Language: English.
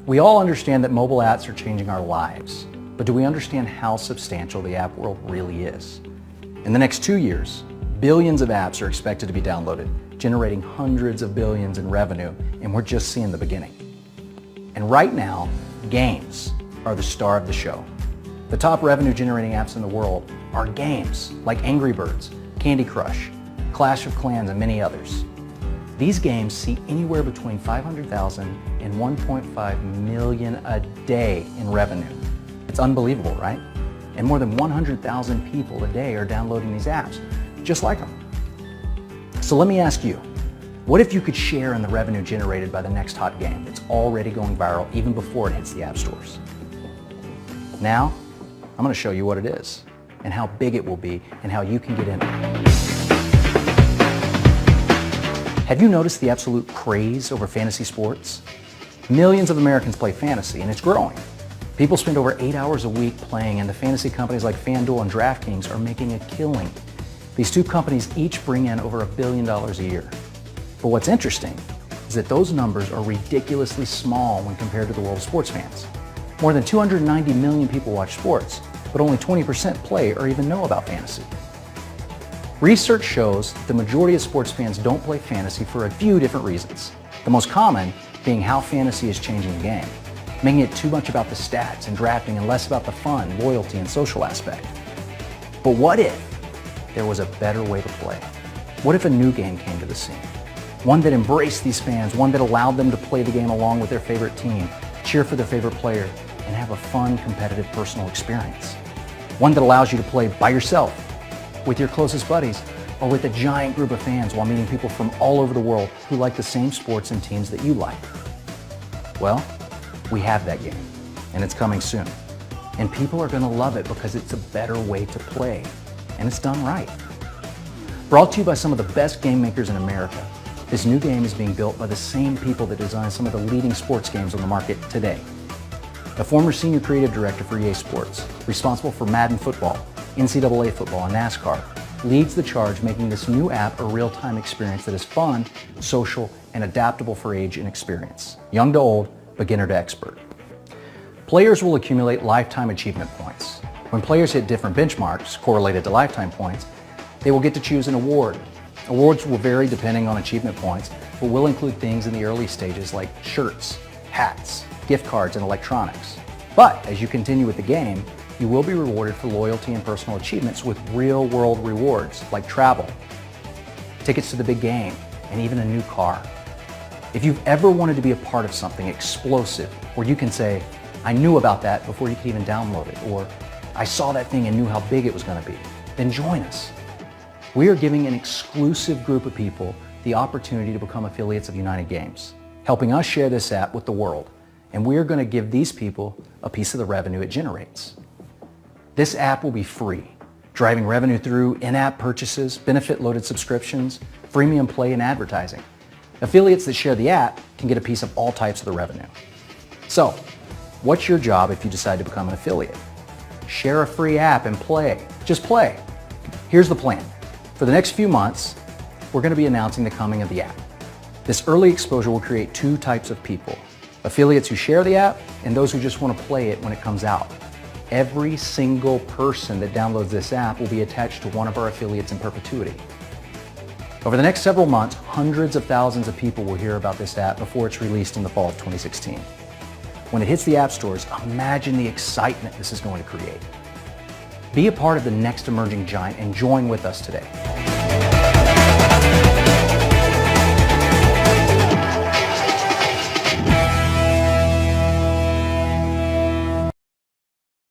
We all understand that mobile apps are changing our lives, but do we understand how substantial the app world really is? In the next 2 years, billions of apps are expected to be downloaded, generating hundreds of billions in revenue, and we're just seeing the beginning. And right now, games are the star of the show. The top revenue-generating apps in the world are games like Angry Birds, Candy Crush, Clash of Clans, and many others. These games see anywhere between 500,000 and 1.5 million a day in revenue. It's unbelievable, right? And more than 100,000 people a day are downloading these apps, just like them. So let me ask you, what if you could share in the revenue generated by the next hot game that's already going viral even before it hits the app stores? Now, I'm going to show you what it is and how big it will be and how you can get in it. Have you noticed the absolute craze over fantasy sports? Millions of Americans play fantasy, and it's growing. People spend over 8 hours a week playing, and the fantasy companies like FanDuel and DraftKings are making a killing. These two companies each bring in over $1 billion a year. But what's interesting is that those numbers are ridiculously small when compared to the world of sports fans. More than 290 million people watch sports, but only 20% play or even know about fantasy. Research shows that the majority of sports fans don't play fantasy for a few different reasons. The most common being how fantasy is changing the game, making it too much about the stats and drafting and less about the fun, loyalty, and social aspect. But what if there was a better way to play? What if a new game came to the scene? One that embraced these fans, one that allowed them to play the game along with their favorite team, cheer for their favorite player, and have a fun, competitive personal experience. One that allows you to play by yourself, with your closest buddies, or with a giant group of fans while meeting people from all over the world who like the same sports and teams that you like. Well, we have that game, and it's coming soon. And people are going to love it because it's a better way to play, and it's done right. Brought to you by some of the best game makers in America, this new game is being built by the same people that design some of the leading sports games on the market today. A former senior creative director for EA Sports, responsible for Madden football, NCAA football, and NASCAR, leads the charge making this new app a real-time experience that is fun, social, and adaptable for age and experience. Young to old, beginner to expert. Players will accumulate lifetime achievement points. When players hit different benchmarks correlated to lifetime points, they will get to choose an award. Awards will vary depending on achievement points, but will include things in the early stages like shirts, hats, gift cards, and electronics. But as you continue with the game, you will be rewarded for loyalty and personal achievements with real-world rewards like travel, tickets to the big game, and even a new car. If you've ever wanted to be a part of something explosive, where you can say, I knew about that before you could even download it, or I saw that thing and knew how big it was going to be, then join us. We are giving an exclusive group of people the opportunity to become affiliates of United Games, helping us share this app with the world, and we are going to give these people a piece of the revenue it generates. This app will be free, driving revenue through in-app purchases, benefit-loaded subscriptions, freemium play, and advertising. Affiliates that share the app can get a piece of all types of the revenue. So, what's your job if you decide to become an affiliate? Share a free app and play. Just play. Here's the plan. For the next few months, we're going to be announcing the coming of the app. This early exposure will create two types of people: affiliates who share the app and those who just want to play it when it comes out. Every single person that downloads this app will be attached to one of our affiliates in perpetuity. Over the next several months, hundreds of thousands of people will hear about this app before it's released in the fall of 2016. When it hits the app stores, imagine the excitement this is going to create. Be a part of the next emerging giant and join with us today.